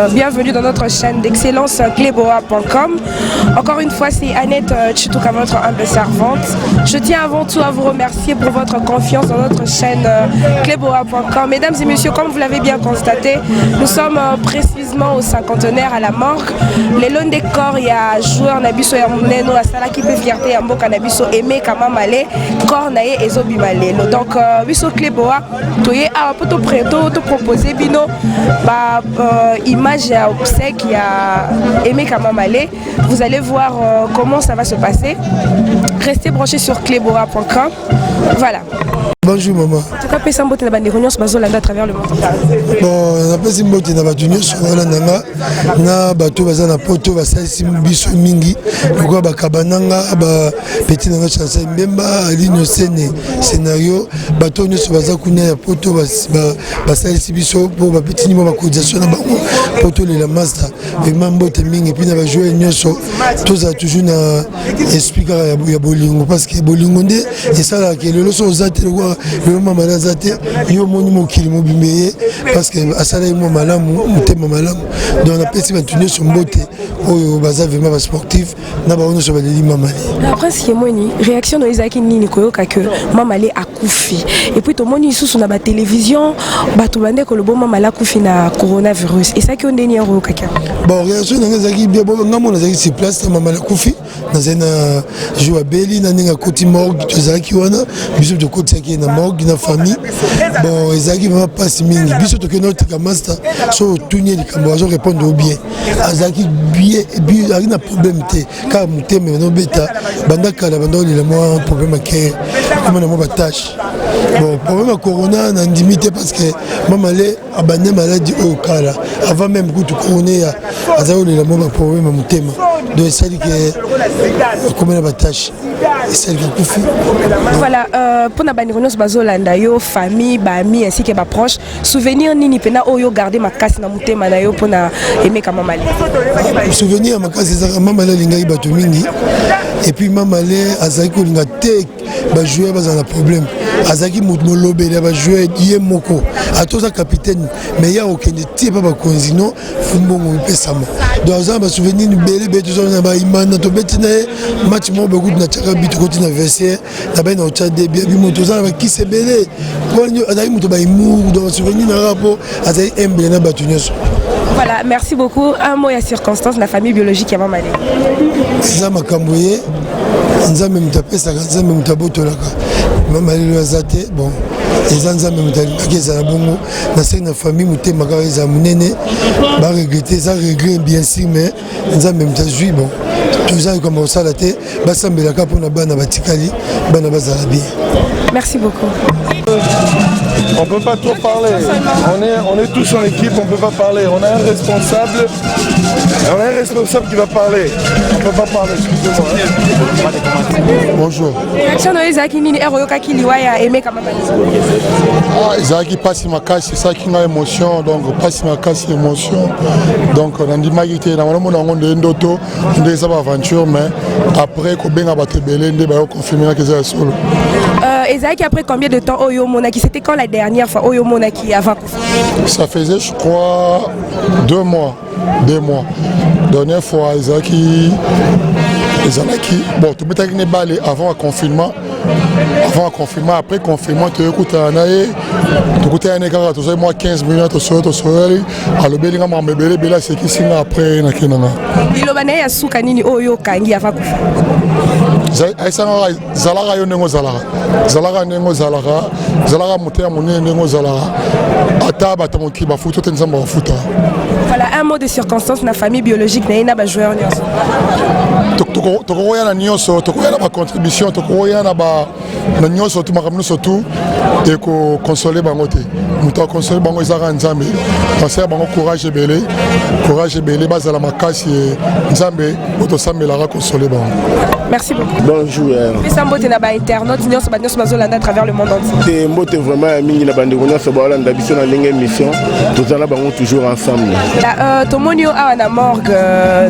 Bienvenue dans notre chaîne d'excellence cléboa.com. Encore une fois, c'est Annette Chitouka, votre humble servante. Je tiens avant tout à vous remercier pour votre confiance dans notre chaîne cléboa.com. Mesdames et messieurs, comme vous l'avez bien constaté, nous sommes précisément au cinquantenaire à la morgue. Les longs des corps, il y a joueur Nabiso Yamuneno, à Sala qui peut fierté à Mboka Nabiso aimé Kamamale, corps naé et Zobimale. Donc, Biso Cléboa, tu es à peu près te proposer bino image à obsèque qui a aimé Kamamale. Vous allez voir comment ça va se passer. Restez branchés sur cléboa.com. Voilà. Bonjour maman. En tout cas, pesa mbote na bandi réunions bazolanda à travers le monde. Bon, na pesa mbote na batunyos sur Hollanda na bato baza na poto basalisi biso mingi. Pourquoi bakabananga ba petit na chanson mbemba ligne scène scénario bato nyos baza kunya ya poto basalisi biso pour ba petit niveau cotisation na bango poto le la master. Vraiment mbote mingi puis na ba jouer nyos tous a toujours na expliquer ya bolingo parce que bolingo ndé et ça là que le leçon zate le maman lazate yo moni mokili mobimeye parce que asala mo malamu mutema malamu donc on a petit maintenir son beauté oyo baza vraiment sportif na ba ono so ba leli mamali après ce qui est moni réaction de Isaki nini koyoka que mamali akufi et puis to moni sous na ba télévision bato bande ko le bon mamali akufi na coronavirus et ça qui on deni ro kaka bon réaction na Isaki bien bon ngamo na Isaki sur place mamali akufi na zena joua beli na ninga koti morgue to Isaki wana biso de koti na morgue na famille bon Isaki va passer mingi biso to que notre master so tunye likambo azo répondre au bien Isaki bien bien a problème té car muteme no beta banda kala banda le moi problème que comme na mo tâche bon problème corona na ndimité parce que mamale abandé maladie au kala avant même que tu connais azao le mo problème mutema donc c'est que comme na tâche c'est qui kufi voilà pour na bani renos bazolanda yo famille ba amis ainsi que ba proche souvenir nini pena oyo garder ma casse na mutema na yo pona aimer kama mali souvenir ma casse za mama la linga ibatu mingi et puis mama le azaki ko linga te ba jouer ba za problème azaki mutmolobe ba jouer yé moko atoza capitaine mais ya okende ti pa ba konzino fumbongo pesama donc za ba souvenir belé beto na ba imana to betina match mo beaucoup na chaka bitu koti na vestiaire na ba na ochade bien moto za ba ki se belé bonyo azaki moto ba imu donc souvenir na rapport azaki emblé na batunyoso. Voilà, merci beaucoup. Un mot à circonstance, la famille biologique avant Malé. Ça m'a camboyé. Nous avons même tapé ça, nous avons même tapé tout là. Maman elle a zaté. Bon, ils ont même tapé ça la bongo. Dans la famille, nous t'es magaré ça munene. Bah regretter ça, regret bien sûr, mais nous avons même tapé bon. Tout ça comme on s'est laté. Bah ça me l'a capé pour la bande à Batikali, bande à Bazarabi. Merci beaucoup. On ne peut pas trop parler, on est tous en équipe, on ne peut pas parler, on a un responsable qui va parler, on ne peut pas parler, excusez-moi. Bonjour. Réaction de Isaki Nini Eroyoka Kiliwaya aimé comme Isaki passe ma casse, c'est ça qui a émotion, donc passe ma casse émotion. Donc on a dit magité, on a dit ndoto, on a dit aventure, mais après qu'on a battu Belé, on a confirmé que c'est solo. Isaki après combien de temps Oyo Monaki, c'était quand la dernière fois Oyo Monaki avant? Ça faisait je crois 2 mois. Dernière fois Isaki bon tu peux t'agner balé avant le confinement après confinement tu écoutes tu écoutes un écart tu sais moi 15 minutes tu soirée alors belinga m'a belé bela c'est qui signe après na kenanga ilobana ya suka nini oyo kangi avant zalaka yo nengo zalaka moteya monene nengo zalaka ata bato moki bafuta te nzambe bafuta. Voilà un mot de circonstance na famille biologique na ina ba joueur nyonso tokoya na nyonso tokoya na ba contribution tokoya na ba na nyonso tu makamno surtout et ko consoler bango te muto consoler bango ezaka nzambe penser bango courage belé bazala makasi nzambe boto sambela consoler bango. Merci beaucoup. Bonjour. Pesa mbote na ba internaute nyonso bazolanda à travers le monde entier. Mbote vraiment mingi na bande nyonso balanda biso na lingue émission tozala bango toujours ensemble. Tomonio awa na morgue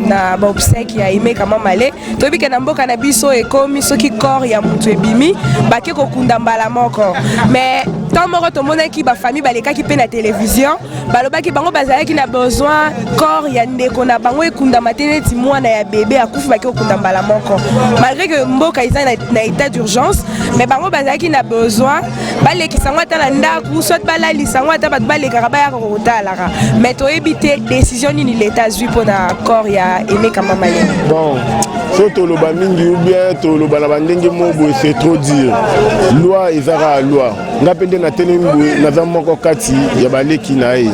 na ba obsèque ya aimé kama malé tobi ke na mboka na biso ekomi soki corps ya mutu ebimi bake kokunda mbala moko mais tant moro to mona ki ba famille baleka ki pe na télévision baloba ki bango bazala ki na besoin corps ya ndeko na bango ekunda matene ti mwana ya bébé akufi ba ki okunda mbala moko malgré que mboka isa na état d'urgence mais bango bazala ki na besoin balekisa ngwa ta na ndaku soit balalisa ngwa ta bat baleka ba ya kotalara mais to éviter décision ni l'état zui pour na corps ya Aimé Kamba Malé. Bon, surtout le bamingi ou bien tout le banabandenge mobo c'est trop dire. Loi ezara loi. Ngapende na telembu na zamoko kati ya baleki na ye.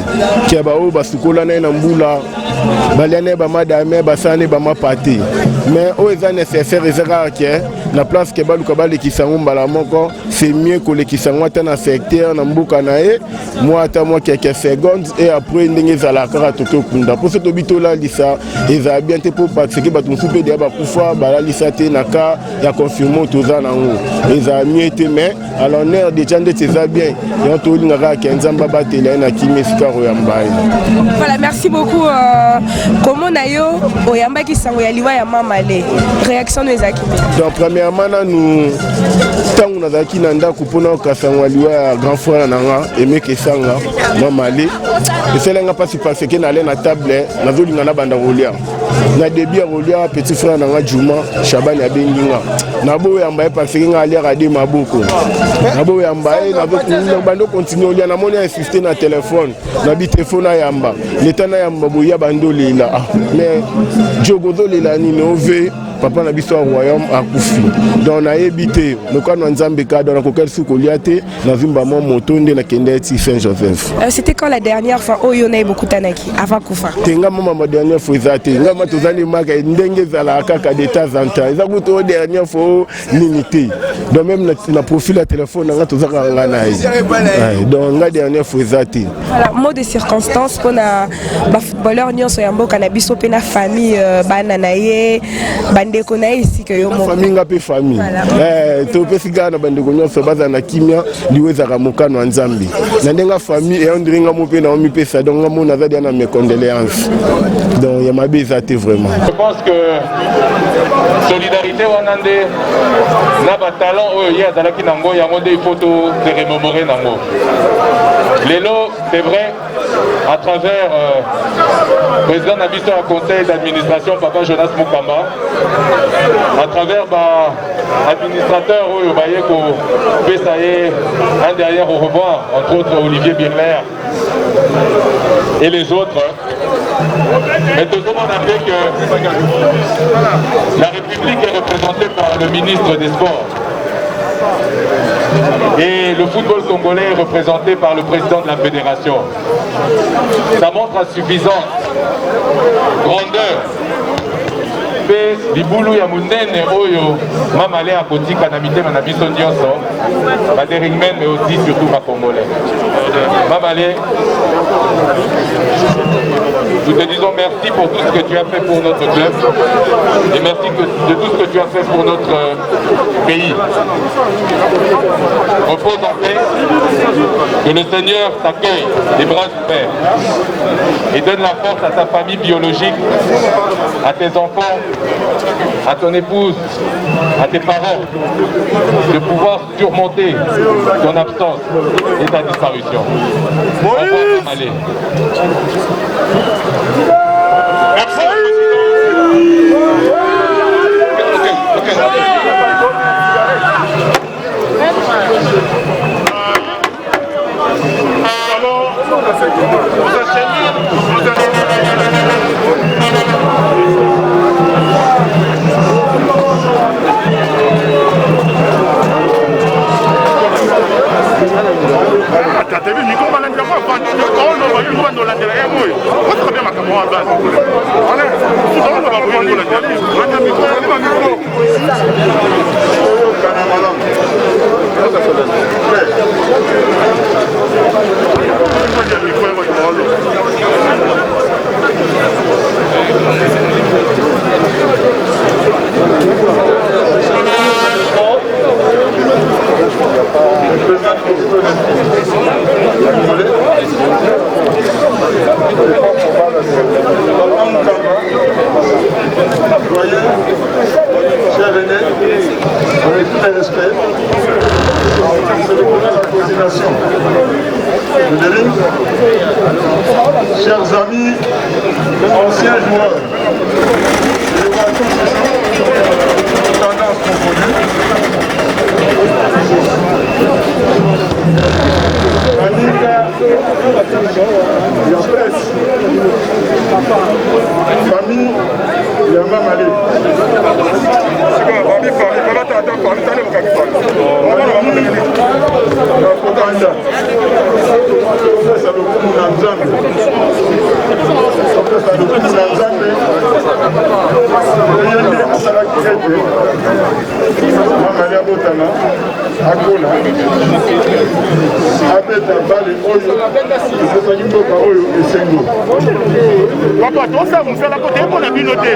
Kia ba o basukola na mbula. Baliane ba madame basane ba mapate. Mais o eza nécessaire ezara ke na place ke baluka baleki sango mbala moko c'est mieux que les sango ata na secteur na mbuka na ye. Moi ata moi quelques secondes et après ndenge za la kara toko kunda. Pour ce tobito là lisa eza bien te pour parce que bato soupe de ba kufa bala lisa te naka ya confirmer tout ça na ngo. Eza mieux te mais à l'honneur de Tchande c'est bien. Et to lingaka kenzamba batela na kimesika royambaye. Voilà, merci beaucoup. Comment nayo oyamba ki sango ya liwa ya Mamalé. Réaction de Ezaki. Donc premièrement nous tangu na zaki na ndako pona ka sango ya liwa ya grand frère nanga Aimé Kesanga Mamalé. Et c'est là parce que na na table na zolinga na banda rolia. Na début rolia petit frère nanga Juma Shabani abenginga. Na bo yamba parce que nga ali radi maboko. Na bo yamba na bando continuer olia na moni insister na téléphone. Na bi téléphone yamba. L'état na yamba boya bando lela. Mais Djogozo lela ni nové. Papa na biso royaume akufi. Donc na ebité le kan nzambe ka dans kokel sukoliate na vimba mo motonde na kendeti Saint-Joseph. C'était quand la dernière fois oyo na beaucoup tanaki avant kufa? Tenga mama ma dernière fois ezate. Nga matozali maka ndenge zala kaka de temps en temps. Eza kuto dernière fois limité. Donc même na profil la téléphone nga tozaka ngana ai. Donc nga dernière fois ezate. Voilà, mot de circonstance pour na ba footballeur nyonso ya mboka na biso pe na famille bana na ye bandeko na ici que yo mo famille ngape famille to pesika na bandeko nyonso baza na kimia liweza ka mokano nzambi na ndenga famille et on diringa mo pe na omi pesa donc nga mo na zadi na mes condoléances donc ya mabeza te vraiment. Je pense que solidarité wanande na ba talent oyo ya zalaki nango yango de photo de remémorer nango lelo c'est vrai à travers président Nabiso à conseil d'administration Papa Jonas Mukamba à travers administrateur Oyo Bayeko Pesaye un derrière au revoir entre autres Olivier Birler et les autres. Mais tout le monde a fait que la République est représentée par le ministre des Sports et le football congolais est représenté par le président de la fédération. Ça montre à suffisance grandeur. Libulu ya munene oyo Mamalé a kotika na mitema na biso nyonso ba deringmen mais aussi surtout ma congolais. Mamalé, nous te disons merci pour tout ce que tu as fait pour notre club et merci de tout ce que tu as fait pour notre pays. Repose en paix, que le Seigneur t'accueille des bras ouverts et donne la force à ta famille biologique, à tes enfants, à ton épouse, à tes parents, de pouvoir surmonter ton absence et ta disparition. Allez. Merci. Cher René, avec tout le respect, célébrer la coordination. Chers amis, anciens joueurs, tendance confondue. Anika, Yapresse, famille, Yamba Malé. Papa, tout ça, vous faites la côté, on a bien noté.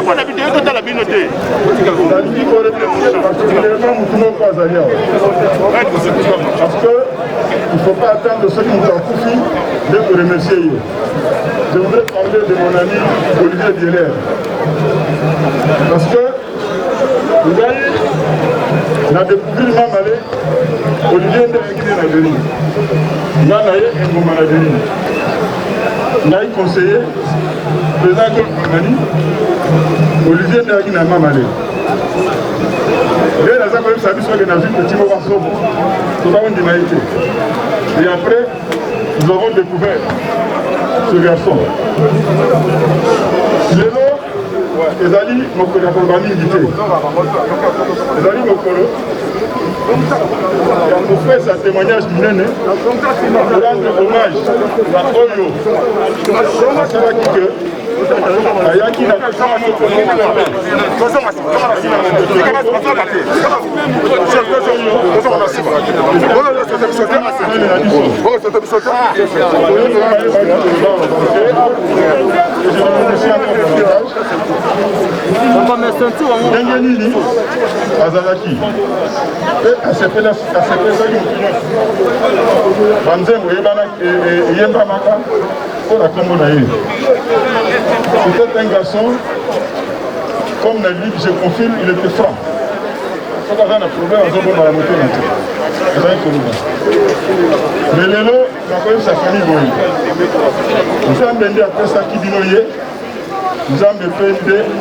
On a bien noté la bien noté. Parce que il ne faut pas attendre ceux qui nous ont confié de te remercier. Je voudrais parler de mon ami Olivier Dieler. Parce que vous voyez, on a découvert le Mamalé, Olivier Dieler n'a venu. Il y a un bon maladie. Il a conseillé, président de Mani, Olivier Dieler n'a pas malé. Et après, nous avons découvert ce garçon. Lélo, Ezali Mokolo Bami invité. Ezali Mokolo, il a fait sa témoignage du Néné pour rendre hommage à Oyo. C'est là que Ayaki n'a pas c'était un garçon, comme l'a dit, je confirme, il était franc. Quand on a un problème, on a la moto. Mais Lélo, il a quand même sa famille. Nous avons demandé après ça qui dit noyer, nous avons demandé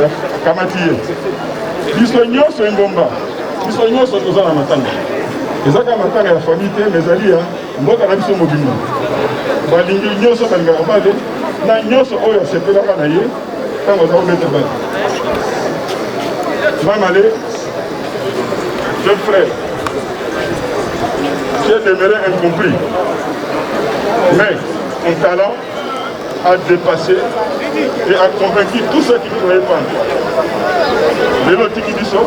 à Kamatiye. Ils sont ignorants sur un bomba. Ils sont ignorants sur la matanga. Les autres matanga, la famille, mais Ali, moi, quand on a mobile. Balingi nyonso balingaka bale na nyonso oyo asepelaka na ye ntango aza kobeta bale. Mamale, jeune frère, tu es demeuré incompris, mais ton talent a dépassé et a convaincu tous ceux qui ne croyaient pas en toi. Les autres qui disent ça,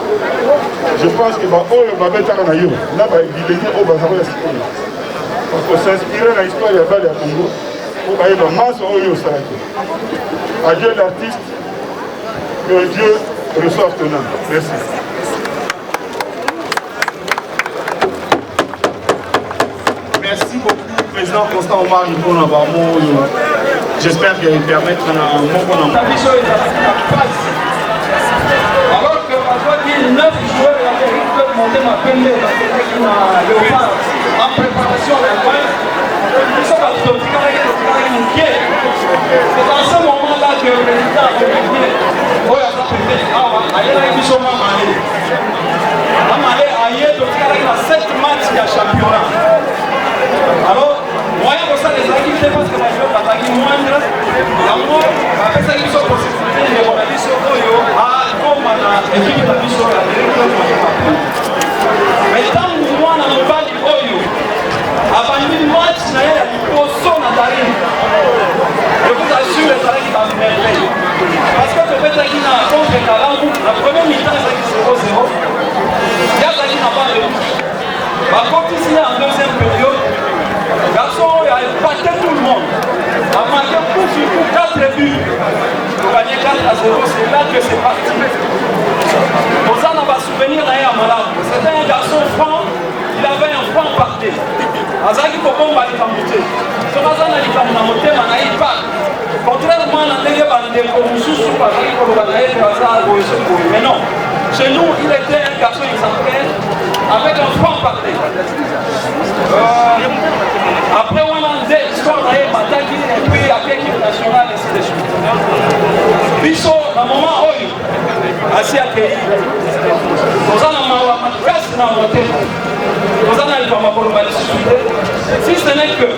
je pense que oyo babetaka na yo na babilenge oyo bazako ya sikoyo. Il faut s'inspirer dans l'histoire de la Congo pour aller dans masse au Salaki. Adieu l'artiste, que Dieu reçoive ton âme. Merci. Merci beaucoup, Président Constant Omar Yvon. J'espère qu'il va permettre un bon bon emploi. Alors que parfois 9 joueurs peuvent monter ma peine en préparation à l'Allemagne, ils sont à c'est dans ce moment-là que le président a communiqué. Oh, il y a ça peut-être. Ah, il sont Mamalé. Mamalé a eu 7 matchs de championnat. Alors, moyen pour ça, les équipes parce que les joueurs attaquent moindre. Alors, après ça, ils sont possibilités de regarder sur Oyo à comme l'équipe de Bissau et mais tant que moi, on n'a pas dit Oyo. Avant une match, il y a une poisson à Darine. Je vous assure, les salariés qui vont merveiller. Parce que peut-être qu'il y a un contre Kalamou, la première mi-temps, c'est 0-0. Il y a ça qui n'a pas de but. Par contre, ici, en deuxième période, le garçon a épaté tout le monde. Il a marqué coup sur coup 4 buts. Pour gagner 4-0, c'est là que c'est parti. Pour ça, on va se souvenir d'un malade. C'était un garçon franc. Il avait un franc parti. Azaki Kokomba est monté. Son azana est monté, mais il pas. Contrairement à l'année mais non, chez nous, il était un garçon exemplaire. avec un franc parler. Après, on a des histoires d'ailleurs, Mataki, et puis avec l'équipe nationale, et ainsi de suite. Biso, dans le moment où, assis à Kéhi, nous avons ma classe dans le thème. Nous avons ma si ce n'est que,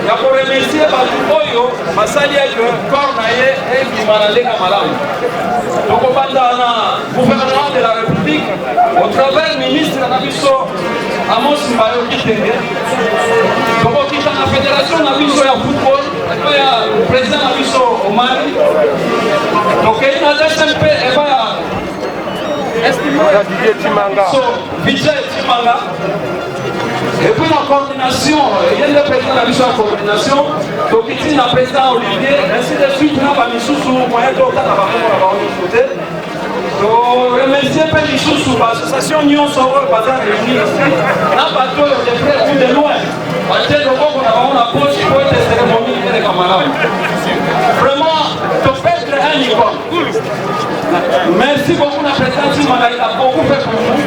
il y a pour remercier Oyo, Massalia, que Cornaye et Bimanade Kamalam. Donc, au gouvernement de la République, au travers du ministre Nabiso, Amos Mbayo Kitenge, donc, au quitte la fédération Nabiso et football, et puis le président Nabiso au Mali. Donc, il y a une SMP et Didier Timanga. Et puis la coordination, il y a le président de la mission de coordination, donc il y a le président Olivier, ainsi de suite, il y a des sous-sous, moyen de côté. Donc, remercier les sous-sous, l'association Nyon Soro, le bazar réuni ici, un bateau de près ou de loin, parce que le moment qu'on a la poche pour être cérémonie et les camarades. Vraiment, tu peux être un icône. Merci beaucoup la présidente Simana, il a beaucoup fait pour nous,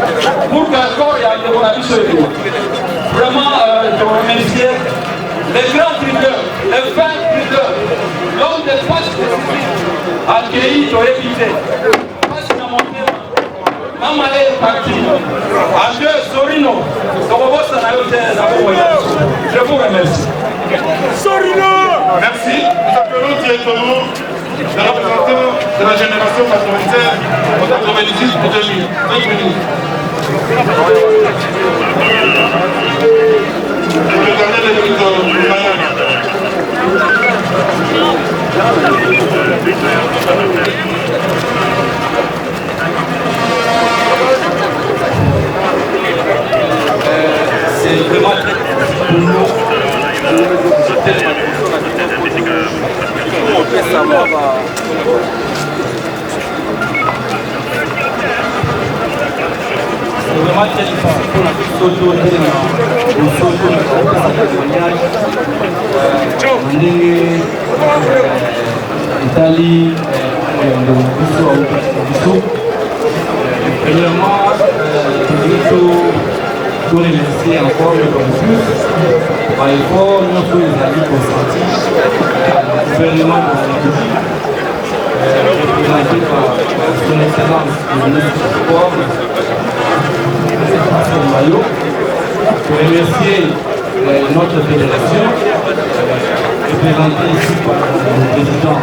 pour que encore il y a de mon avis sur le niveau. Vraiment, je vous remercie les grands leaders, les 20 leaders, l'homme de passe spécifique, accueilli, tu as évité. Passe dans mon terrain. Maman est partie. Adieu, Sorino. Je vous remercie. Sorino. Merci. Nous appelons directement le représentant de la génération majoritaire en 96 pour 2000. Le dernier des minutes de c'est vraiment très pour nous. On peut savoir. C'est vraiment très difficile pour la société Italie, premièrement, je remercier encore le plus par l'effort nous tous les amis consentis au gouvernement de la République, représenté par son excellence le ministre du Sport, Maillot, pour remercier notre fédération, représentée ici par le président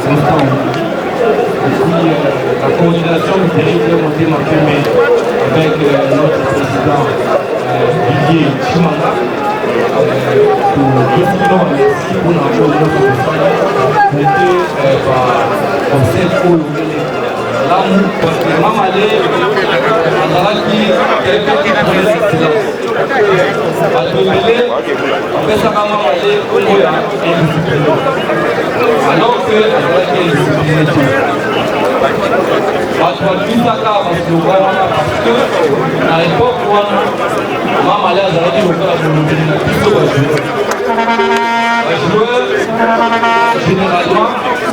Constant. Et puis la coordination du territoire monté ma avec notre président Didier Timanga pour définir merci pour la coordination par conseil pour l'amour parce que Mamalé Azalaki quelqu'un qui prenait ce silence. Après ça, Mamalé Oya est discipliné. Alors que Azalaki est discipliné. Parce que à l'époque, maman allait à la radio, les joueurs, généralement,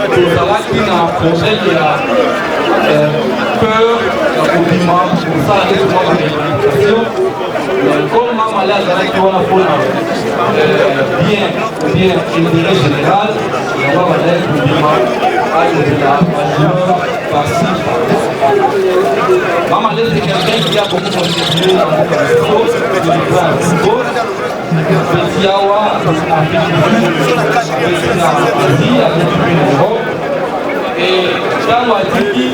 pour savoir qui n'a un projet qui a peur, l'accomplissement, pour ça, la réalisation. Comme maman allait à la radio, on a bien intérêt général, on va aller pour la majeure partie. Maman c'est quelqu'un qui a beaucoup contribué dans le football. Petit Awa, en Asie, avec une Europe. Et dans Wadiki,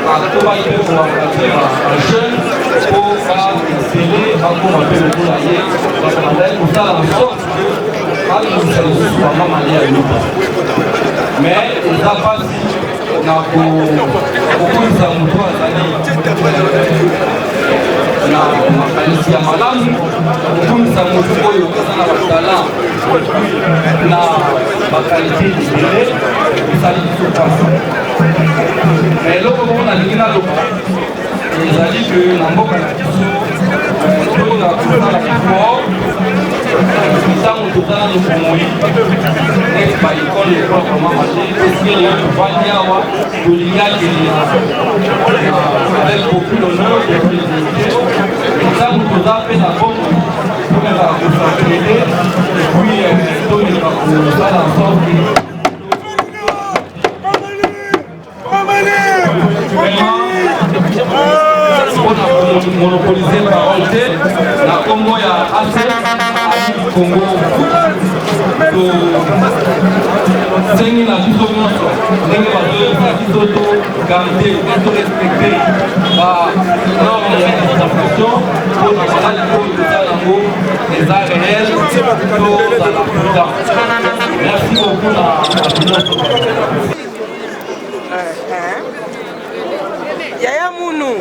à Kobaïbe pour remplacer un jeune pour faire sceller un peu le poulailler. Pour ça, la sorte que quand nous sommes sur Maman à l'Europe. Mais il n'a pas dit na kukuza mtu azali na makanisi ya malamu kukuza mtu oyo na batala na bakalite libere ezali sopasa mais eloko moko nalingi naloba ezali ke na mboka na biso toza kosala effort ntango tozala lokomoi neti baekole proprement marché eske tovandi awa tolingaki avec beaucoup d'honneur de présidente nous faisons appel à pour la responsabilité et puis tout le monde va ensemble. Monopoliser la parole la Congo ya assez Congo sengi na biso nyonso ndenge bazoyeba biso to garde to respecte ba norme ya institution po na maladi oyo toza yango eza réel tozala prudent. Merci beaucoup na nyonso. Yaya Mounou.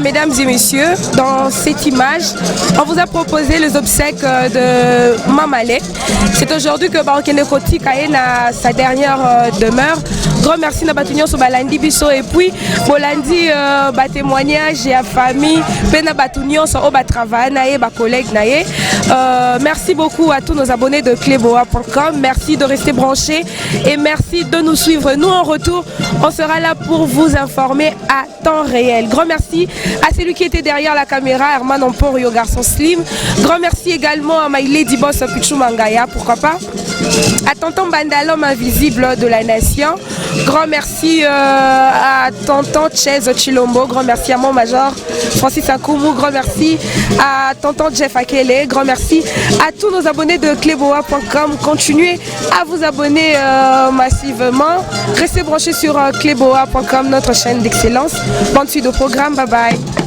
Mesdames et messieurs, dans cette image, on vous a proposé les obsèques de Mamalé. C'est aujourd'hui que Barokene Koti a sa dernière demeure. Grand merci à Batunion sur Balandi Bisso et puis Bolandi témoignage et à famille, Pena Batunion sur Oba Travail, Naé, ba collègue Naé. Merci beaucoup à tous nos abonnés de cleboa.com. Merci de rester branchés et merci de nous suivre. Nous en retour, on sera là pour vous informer à temps réel. Grand merci à celui qui était derrière la caméra, Herman Omporio, garçon slim. Grand merci également à My Lady Boss Pichou Mangaya, pourquoi pas. À tonton Bandalom invisible de la nation. Grand merci à tonton Chez Chilombo. Grand merci à mon major Francis Akoumou. Grand merci à tonton Jeff Akele. Grand merci à tous nos abonnés de cleboa.com. Continuez à vous abonner massivement. Restez branchés sur cleboa.com, notre chaîne d'excellence. Bonne suite au programme. Bye bye.